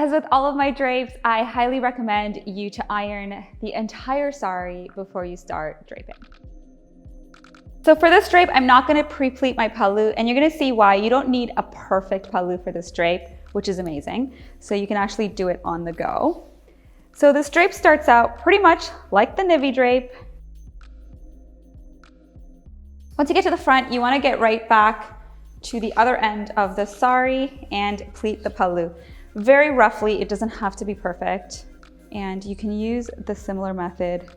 As with all of my drapes, I highly recommend you to iron the entire sari before you start draping. So for this drape, I'm not gonna pre-pleat my pallu, and you're gonna see why. You don't need a perfect pallu for this drape, which is amazing. So you can actually do it on the go. So this drape starts out pretty much like the nivy drape. Once you get to the front, you wanna get right back to the other end of the sari and pleat the pallu. Very roughly, it doesn't have to be perfect. And you can use the similar method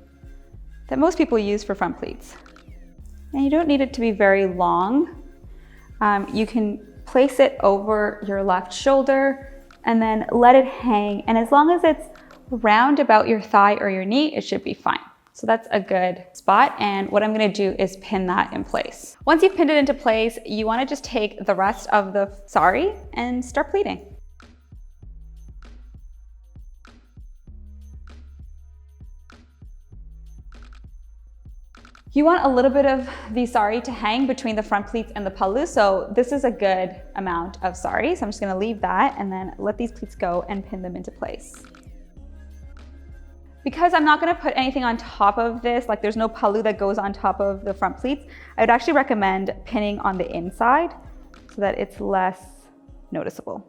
that most people use for front pleats. And you don't need it to be very long. You can place it over your left shoulder and then let it hang. And as long as it's round about your thigh or your knee, it should be fine. So that's a good spot. And what I'm gonna do is pin that in place. Once you've pinned it into place, you wanna just take the rest of the sari and start pleating. You want a little bit of the sari to hang between the front pleats and the pallu, so this is a good amount of sari. So I'm just gonna leave that and then let these pleats go and pin them into place. Because I'm not gonna put anything on top of this, like there's no pallu that goes on top of the front pleats, I would actually recommend pinning on the inside so that it's less noticeable.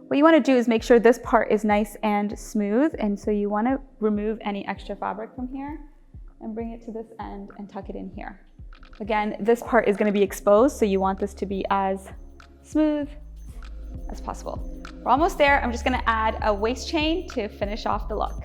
What you wanna do is make sure this part is nice and smooth, and so you wanna remove any extra fabric from here and bring it to this end and tuck it in here. Again, this part is gonna be exposed, so you want this to be as smooth as possible. We're almost there. I'm just gonna add a waist chain to finish off the look.